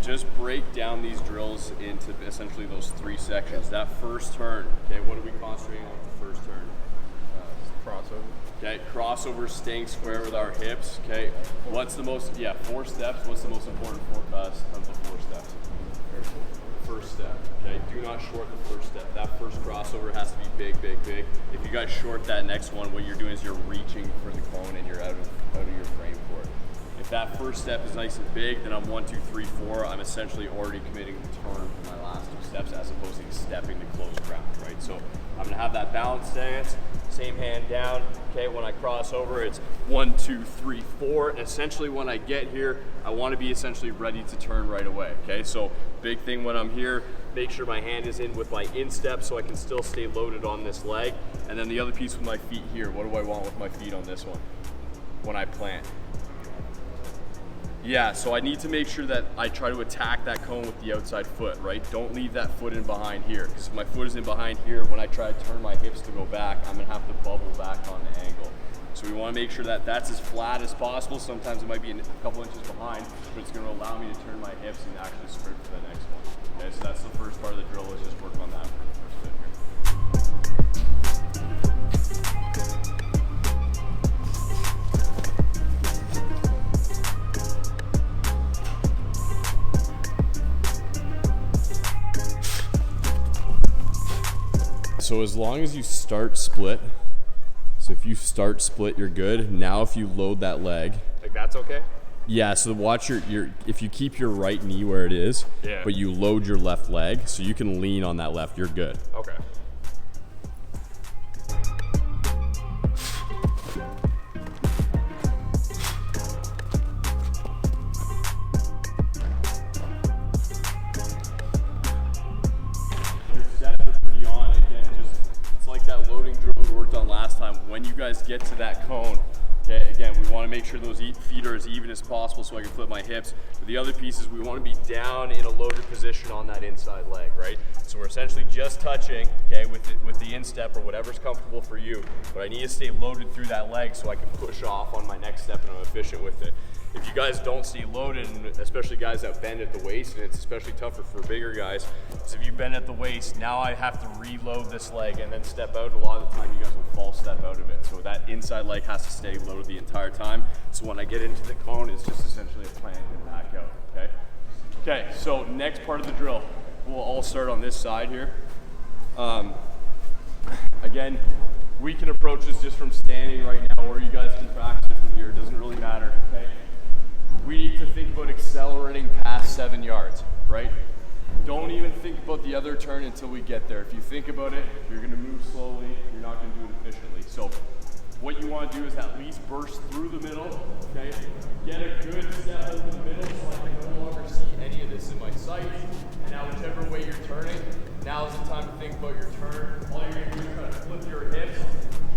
just break down these drills into essentially those 3 sections. That first turn, okay, what are we concentrating on with the first turn? Crossover. Okay, crossover, staying square with our hips. Okay, what's the most, 4 steps, what's the most important for us of the 4 steps? First step, okay, do not short the first step. That first crossover has to be big, big, big. If you guys short that next one, what you're doing is you're reaching for the cone and you're out of your frame for it. If that first step is nice and big, then I'm 1, 2, 3, 4. I'm essentially already committing the turn for my last 2 steps as opposed to stepping to close ground, right? So I'm gonna have that balance stance, same hand down. Okay, when I cross over, it's 1, 2, 3, 4. And essentially when I get here, I wanna be essentially ready to turn right away, okay? So big thing when I'm here, make sure my hand is in with my instep so I can still stay loaded on this leg. And then the other piece with my feet here, what do I want with my feet on this one? When I plant. Yeah, so I need to make sure that I try to attack that cone with the outside foot, right? Don't leave that foot in behind here, because if my foot is in behind here, when I try to turn my hips to go back, I'm gonna have to bubble back on the angle. So we wanna make sure that that's as flat as possible. Sometimes it might be a couple inches behind, but it's gonna allow me to turn my hips and actually sprint for the next one. Okay, so that's the first part of the drill. Let's just work on that for the first bit here. So as long as you start split, so if you start split, you're good. Now if you load that leg. Like that's okay? Yeah, so watch your if you keep your right knee where it is, but you load your left leg, so you can lean on that left, you're good. Okay. When you guys get to that cone, okay, again, we want to make sure those feet are as even as possible so I can flip my hips. But the other piece is we want to be down in a loaded position on that inside leg, right? So we're essentially just touching, okay, with the instep or whatever's comfortable for you. But I need to stay loaded through that leg so I can push off on my next step and I'm efficient with it. If you guys don't stay loaded, and especially guys that bend at the waist, and it's especially tougher for bigger guys, is if you bend at the waist, now I have to reload this leg and then step out. A lot of the time you guys will false step out of it. So that inside leg has to stay loaded the entire time. So when I get into the cone, it's just essentially a plant and back out, okay? Okay, so next part of the drill, we'll all start on this side here. Again, we can approach this just from standing right now, or you guys can practice it from here. It doesn't really matter, okay? We need to think about accelerating past 7 yards, right? Don't even think about the other turn until we get there. If you think about it, you're gonna move slowly, you're not gonna do it efficiently. So what you wanna do is at least burst through the middle, okay? Get a good step over the middle so I can no longer see any of this in my sight. And now whichever way you're turning, now is the time to think about your turn. All you're gonna do is kind of flip your hips,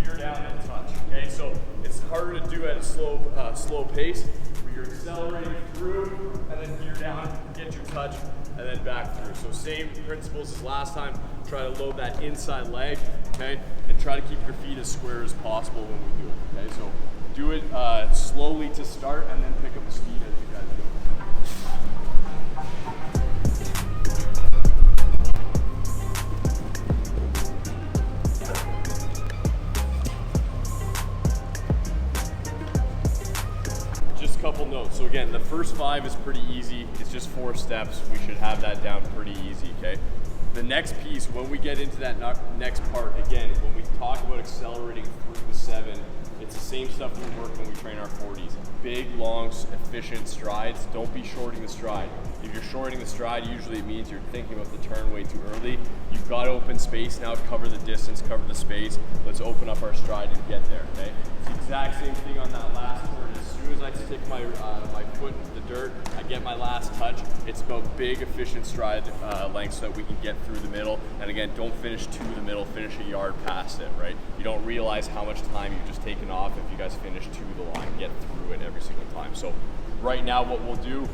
gear down and touch, okay? So it's harder to do at a slow pace. You're accelerating through and then gear down, get your touch, and then back through. So same principles as last time. Try to load that inside leg, okay? And try to keep your feet as square as possible when we do it, okay? So do it slowly to start and then pick up the speed as you guys go. Couple notes. So again, the first 5 is pretty easy. It's just 4 steps. We should have that down pretty easy, okay? The next piece, when we get into that next part, again, when we talk about accelerating through the 7, it's the same stuff we work when we train our 40s. Big, long, efficient strides. Don't be shorting the stride. If you're shorting the stride, usually it means you're thinking about the turn way too early. You've got open space now, cover the distance, cover the space. Let's open up our stride and get there, okay? It's the exact same thing on that last turn. As soon as I stick my foot into the dirt, I get my last touch. It's about big, efficient stride length so that we can get through the middle. And again, don't finish to the middle, finish a yard past it, right? You don't realize how much time you've just taken off if you guys finish to the line, get through it every single time. So right now what we'll do,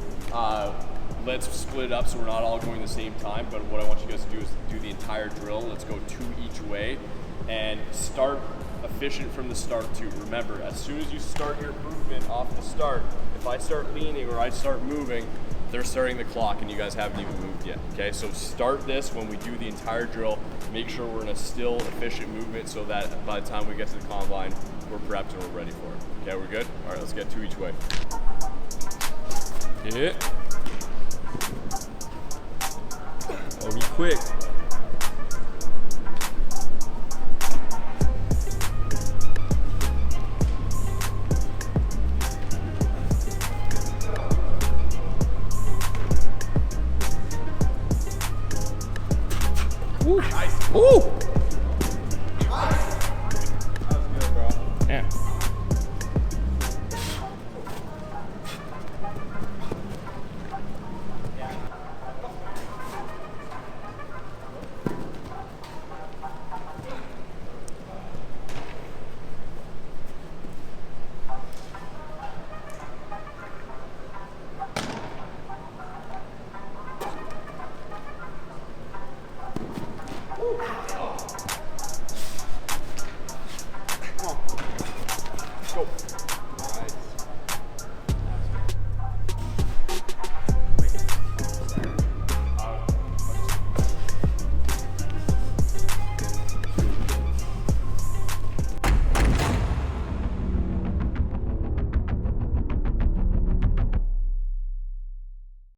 let's split it up so we're not all going the same time, but what I want you guys to do is do the entire drill. Let's go 2 each way and start efficient from the start too. Remember, as soon as you start your movement off the start, if I start leaning or I start moving, they're starting the clock and you guys haven't even moved yet, okay? So start this when we do the entire drill. Make sure we're in a still, efficient movement so that by the time we get to the combine, we're prepped and we're ready for it. Okay, we're good? All right, let's get 2 each way. Yeah. Oh, be quick. Woo. Nice. Woo.